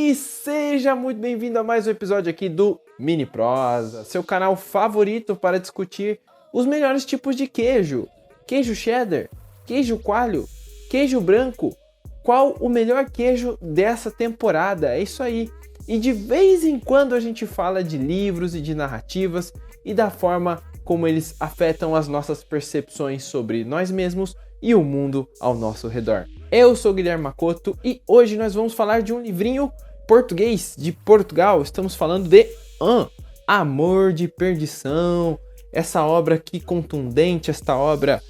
E seja muito bem-vindo a mais um episódio aqui do Mini Prosa, seu canal favorito para discutir os melhores tipos de queijo. Queijo cheddar, queijo coalho, queijo branco. Qual o melhor queijo dessa temporada? É isso aí. E de vez em quando a gente fala de livros e de narrativas e da forma como eles afetam as nossas percepções sobre nós mesmos e o mundo ao nosso redor. Eu sou Guilherme Makoto e hoje nós vamos falar de um livrinho português de Portugal. Estamos falando de Amor de Perdição, essa obra aqui contundente, esta obra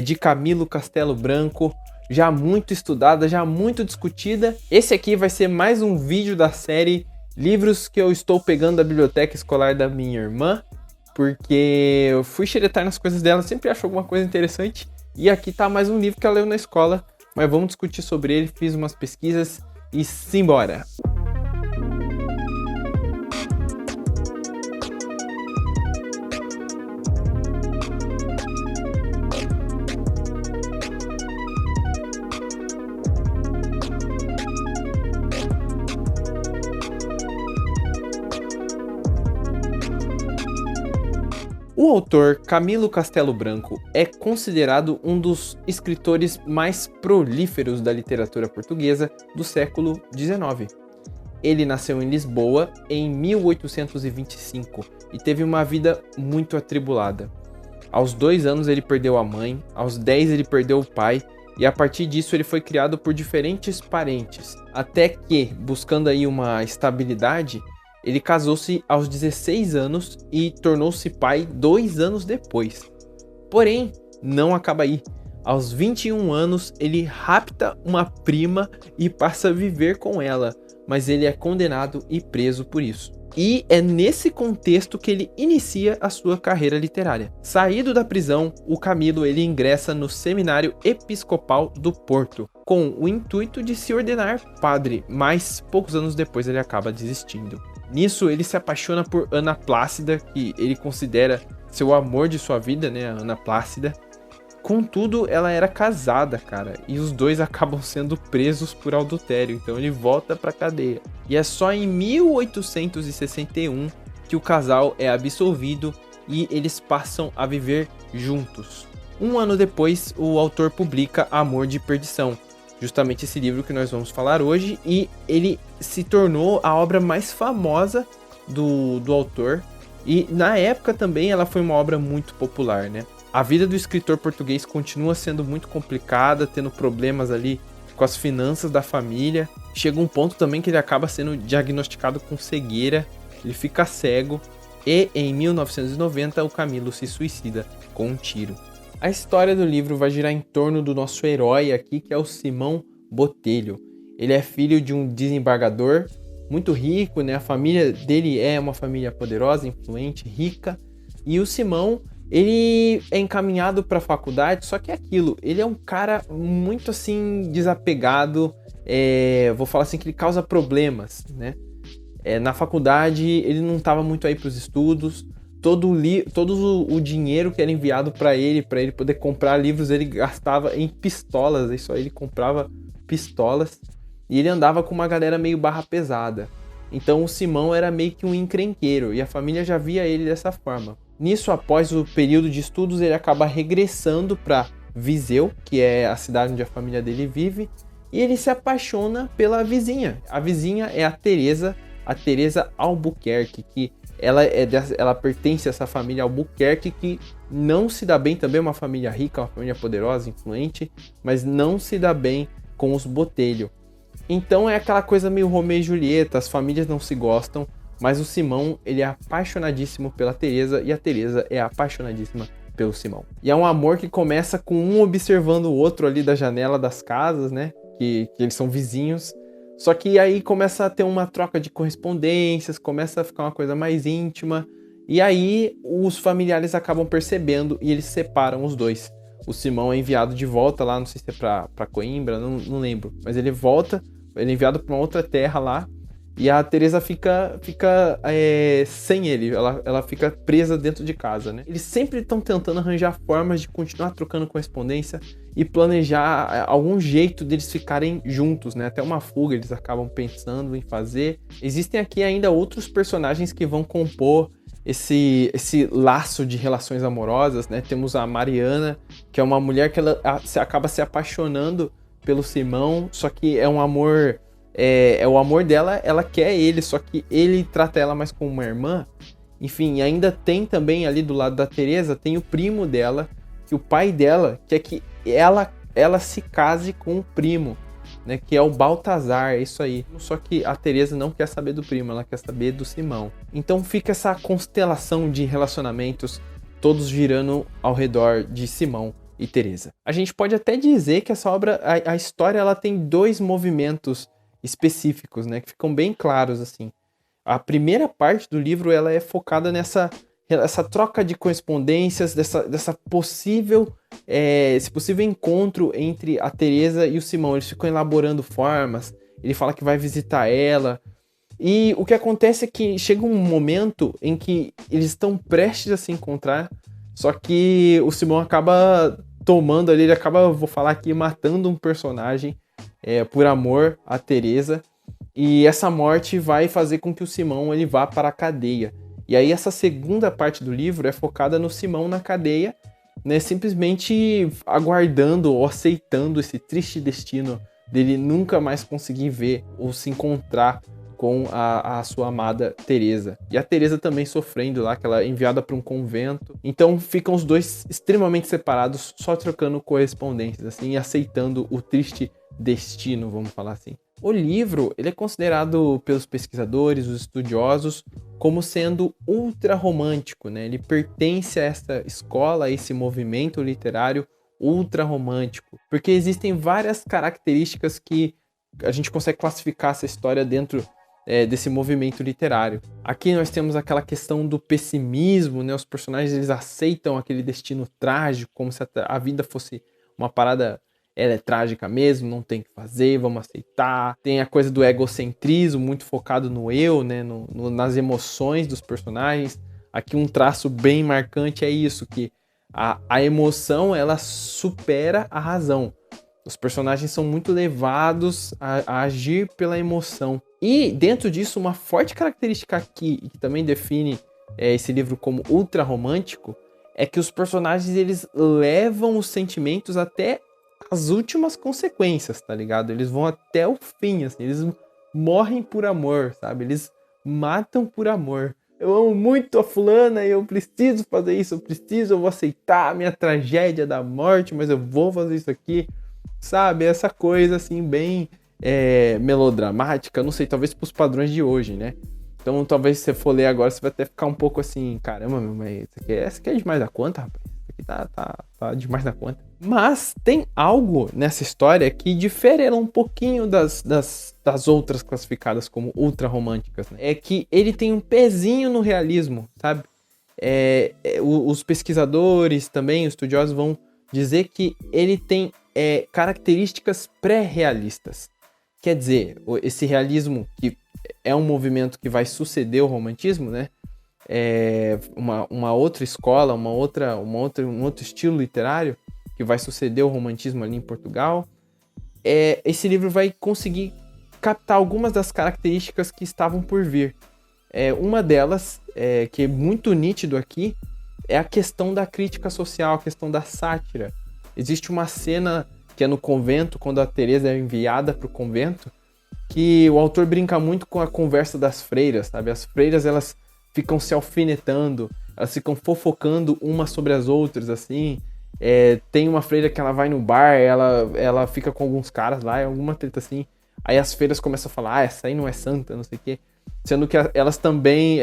de Camilo Castelo Branco, já muito estudada, já muito discutida. Esse aqui vai ser mais um vídeo da série Livros que eu estou pegando da biblioteca escolar da minha irmã, porque eu fui xeretar nas coisas dela, sempre acho alguma coisa interessante. E aqui tá mais um livro que ela leu na escola, mas vamos discutir sobre ele, fiz umas pesquisas e simbora! O autor Camilo Castelo Branco é considerado um dos escritores mais prolíferos da literatura portuguesa do século XIX. Ele nasceu em Lisboa em 1825 e teve uma vida muito atribulada. Aos 2 anos ele perdeu a mãe, aos 10 ele perdeu o pai e a partir disso ele foi criado por diferentes parentes, até que, buscando aí uma estabilidade, ele casou-se aos 16 anos e tornou-se pai 2 anos depois. Porém, não acaba aí. Aos 21 anos, ele rapta uma prima e passa a viver com ela, mas ele é condenado e preso por isso. E é nesse contexto que ele inicia a sua carreira literária. Saído da prisão, o Camilo ele ingressa no Seminário Episcopal do Porto, com o intuito de se ordenar padre, mas poucos anos depois ele acaba desistindo. Nisso, ele se apaixona por Ana Plácida, que ele considera seu amor de sua vida, né, a Ana Plácida. Contudo, ela era casada, cara, e os dois acabam sendo presos por adultério, então ele volta pra cadeia. E é só em 1861 que o casal é absolvido e eles passam a viver juntos. 1 ano depois, o autor publica Amor de Perdição, justamente esse livro que nós vamos falar hoje, e ele se tornou a obra mais famosa do autor, e na época também ela foi uma obra muito popular, né? A vida do escritor português continua sendo muito complicada, tendo problemas ali com as finanças da família. Chega um ponto também que ele acaba sendo diagnosticado com cegueira, ele fica cego, e em 1990 o Camilo se suicida com um tiro. A história do livro vai girar em torno do nosso herói aqui, que é o Simão Botelho. Ele é filho de um desembargador muito rico, né? A família dele é uma família poderosa, influente, rica. E o Simão, ele é encaminhado para a faculdade, só que é aquilo, ele é um cara muito assim desapegado, vou falar assim que ele causa problemas, né? Na faculdade ele não estava muito aí para os estudos. Todo o dinheiro que era enviado para ele poder comprar livros, ele gastava em pistolas. Isso aí, ele comprava pistolas e ele andava com uma galera meio barra pesada. Então o Simão era meio que um encrenqueiro e a família já via ele dessa forma. Nisso, após o período de estudos, ele acaba regressando para Viseu, que é a cidade onde a família dele vive, e ele se apaixona pela vizinha. A vizinha é a Teresa Albuquerque, que ela pertence a essa família Albuquerque que não se dá bem, também é uma família rica, uma família poderosa, influente, mas não se dá bem com os Botelho. Então é aquela coisa meio Romeu e Julieta, as famílias não se gostam, mas o Simão ele é apaixonadíssimo pela Teresa e a Teresa é apaixonadíssima pelo Simão. E é um amor que começa com um observando o outro ali da janela das casas, né? Que eles são vizinhos. Só que aí começa a ter uma troca de correspondências, começa a ficar uma coisa mais íntima. E aí os familiares acabam percebendo e eles separam os dois. O Simão é enviado de volta lá, não sei se é pra Coimbra, não lembro. Mas ele volta, ele é enviado para uma outra terra lá. E a Teresa fica sem ele, ela fica presa dentro de casa, né? Eles sempre estão tentando arranjar formas de continuar trocando correspondência e planejar algum jeito deles ficarem juntos, né? Até uma fuga eles acabam pensando em fazer. Existem aqui ainda outros personagens que vão compor esse laço de relações amorosas, né? Temos a Mariana, que é uma mulher que ela acaba se apaixonando pelo Simão, só que é um amor... É o amor dela, ela quer ele, só que ele trata ela mais como uma irmã. Enfim, ainda tem também ali do lado da Teresa, tem o primo dela, que o pai dela quer que ela se case com o primo, né, que é o Baltazar, é isso aí. Só que a Teresa não quer saber do primo, ela quer saber do Simão. Então fica essa constelação de relacionamentos, todos girando ao redor de Simão e Teresa. A gente pode até dizer que essa obra, a história, ela tem dois movimentos específicos, né, que ficam bem claros, assim. A primeira parte do livro, ela é focada nessa troca de correspondências, esse possível encontro entre a Teresa e o Simão. Eles ficam elaborando formas, ele fala que vai visitar ela, e o que acontece é que chega um momento em que eles estão prestes a se encontrar, só que o Simão acaba tomando ali, ele acaba, vou falar aqui, matando um personagem por amor a Teresa, e essa morte vai fazer com que o Simão ele vá para a cadeia. E aí essa segunda parte do livro é focada no Simão na cadeia, né, simplesmente aguardando ou aceitando esse triste destino dele nunca mais conseguir ver ou se encontrar com a sua amada Teresa. E a Teresa também sofrendo lá, que ela é enviada para um convento. Então ficam os dois extremamente separados, só trocando correspondências, assim, e aceitando o triste destino, vamos falar assim. O livro, ele é considerado pelos pesquisadores, os estudiosos, como sendo ultra romântico, né? Ele pertence a essa escola, a esse movimento literário ultra romântico, porque existem várias características que a gente consegue classificar essa história dentro desse movimento literário. Aqui nós temos aquela questão do pessimismo, né? Os personagens eles aceitam aquele destino trágico, como se a vida fosse uma parada, ela é trágica mesmo, não tem o que fazer, vamos aceitar. Tem a coisa do egocentrismo, muito focado no eu, né? Nas emoções dos personagens. Aqui um traço bem marcante é isso, que a emoção ela supera a razão. Os personagens são muito levados a agir pela emoção. E dentro disso, uma forte característica aqui, que também define esse livro como ultra romântico, é que os personagens eles levam os sentimentos até as últimas consequências, tá ligado? Eles vão até o fim, assim, eles morrem por amor, sabe? Eles matam por amor. Eu amo muito a fulana e eu preciso fazer isso, eu vou aceitar a minha tragédia da morte, mas eu vou fazer isso aqui, sabe? Essa coisa, assim, bem melodramática, não sei, talvez pros padrões de hoje, né? Então, talvez se você for ler agora, você vai até ficar um pouco assim, caramba, mas isso aqui é demais da conta, rapaz. Isso aqui tá demais da conta. Mas tem algo nessa história que difere ela um pouquinho das outras classificadas como ultra românticas, né? É que ele tem um pezinho no realismo, sabe? Os pesquisadores também, os estudiosos vão dizer que ele tem características pré-realistas. Quer dizer, esse realismo que é um movimento que vai suceder o romantismo, né? Uma outra escola, um outro estilo literário que vai suceder o romantismo ali em Portugal. Esse livro vai conseguir captar algumas das características que estavam por vir. Uma delas, que é muito nítido aqui, é a questão da crítica social, a questão da sátira. Existe uma cena que é no convento, quando a Teresa é enviada para o convento, que o autor brinca muito com a conversa das freiras, sabe? As freiras, elas ficam se alfinetando, elas ficam fofocando umas sobre as outras, assim. Tem uma freira que ela vai no bar, ela fica com alguns caras lá, alguma treta assim. Aí as freiras começam a falar, essa aí não é santa, não sei o quê. Sendo que elas também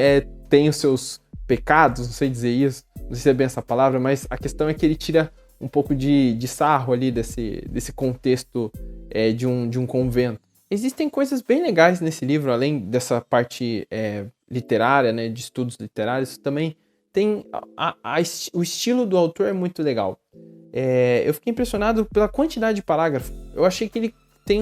têm os seus pecados, não sei dizer isso, não sei se é bem essa palavra, mas a questão é que ele tira um pouco de sarro ali desse contexto de um convento. Existem coisas bem legais nesse livro, além dessa parte literária, né, de estudos literários, também tem o estilo do autor é muito legal. Eu fiquei impressionado pela quantidade de parágrafos. Eu achei que ele tem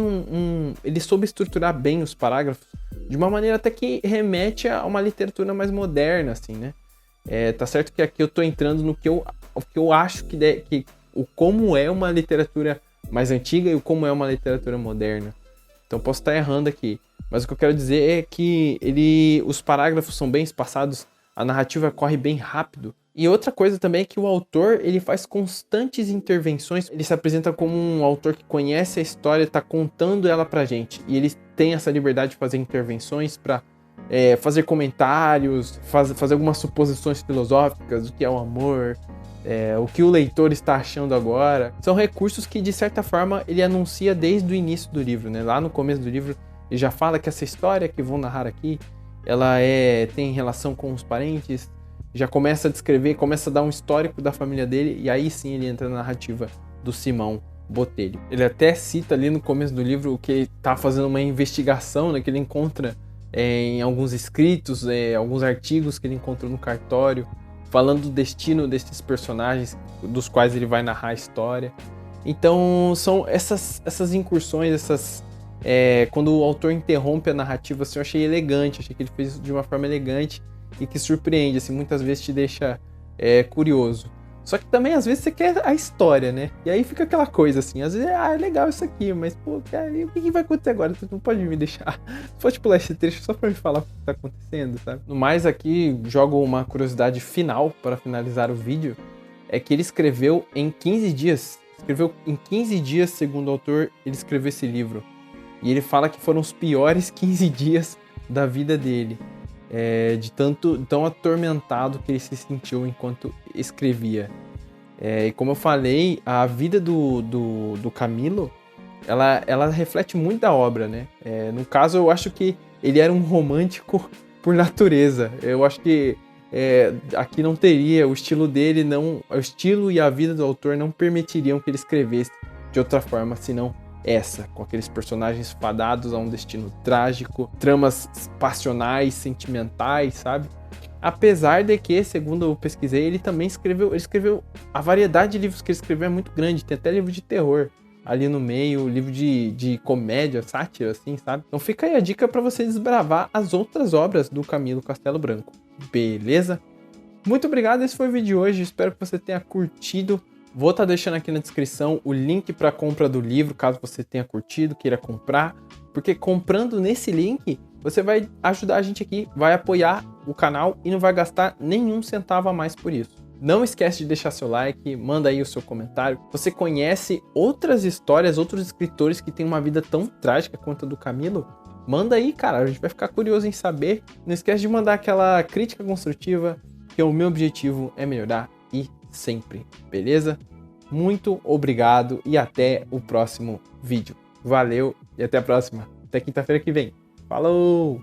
ele soube estruturar bem os parágrafos, de uma maneira até que remete a uma literatura mais moderna, assim, né? Tá certo que aqui eu tô entrando no que eu acho que o como é uma literatura mais antiga e o como é uma literatura moderna. Então posso estar errando aqui, mas o que eu quero dizer é que os parágrafos são bem espaçados, a narrativa corre bem rápido. E outra coisa também é que o autor, ele faz constantes intervenções, ele se apresenta como um autor que conhece a história, está contando ela pra gente, e ele tem essa liberdade de fazer intervenções para fazer comentários, fazer algumas suposições filosóficas, o que é o amor, o que o leitor está achando agora. São recursos que, de certa forma, ele anuncia desde o início do livro, né? Lá no começo do livro, ele já fala que essa história que vou narrar aqui, ela tem relação com os parentes, já começa a descrever, começa a dar um histórico da família dele, e aí sim ele entra na narrativa do Simão Botelho. Ele até cita ali no começo do livro que ele está fazendo uma investigação, né, que ele encontra em alguns escritos, alguns artigos que ele encontrou no cartório, falando do destino desses personagens dos quais ele vai narrar a história. Então são essas incursões, quando o autor interrompe a narrativa, assim, eu achei elegante, achei que ele fez isso de uma forma elegante e que surpreende, assim, muitas vezes te deixa curioso. Só que também, às vezes, você quer a história, né? E aí fica aquela coisa, assim, às vezes, é legal isso aqui, mas, pô, cara, e o que vai acontecer agora? Você não pode me deixar, pode pular esse trecho só pra me falar o que tá acontecendo, sabe? No mais, aqui, jogo uma curiosidade final para finalizar o vídeo, é que ele escreveu em 15 dias. Escreveu em 15 dias, segundo o autor, ele escreveu esse livro. E ele fala que foram os piores 15 dias da vida dele. De tão atormentado que ele se sentiu enquanto escrevia. E como eu falei, a vida do Camilo, ela reflete muito da obra, né? No caso, eu acho que ele era um romântico por natureza. Eu acho que aqui não teria, o estilo dele, o estilo e a vida do autor não permitiriam que ele escrevesse de outra forma, senão com aqueles personagens fadados a um destino trágico, tramas passionais, sentimentais, sabe? Apesar de que, segundo eu pesquisei, ele também escreveu a variedade de livros que ele escreveu é muito grande, tem até livro de terror ali no meio, livro de comédia, sátira, assim, sabe? Então fica aí a dica para você desbravar as outras obras do Camilo Castelo Branco, beleza? Muito obrigado, esse foi o vídeo de hoje, espero que você tenha curtido. Vou estar deixando aqui na descrição o link para a compra do livro, caso você tenha curtido, queira comprar, porque comprando nesse link, você vai ajudar a gente aqui, vai apoiar o canal e não vai gastar nenhum centavo a mais por isso. Não esquece de deixar seu like, manda aí o seu comentário. Você conhece outras histórias, outros escritores que têm uma vida tão trágica quanto a do Camilo? Manda aí, cara, a gente vai ficar curioso em saber. Não esquece de mandar aquela crítica construtiva, que o meu objetivo é melhorar e sempre, beleza? Muito obrigado e até o próximo vídeo. Valeu e até a próxima. Até quinta-feira que vem. Falou!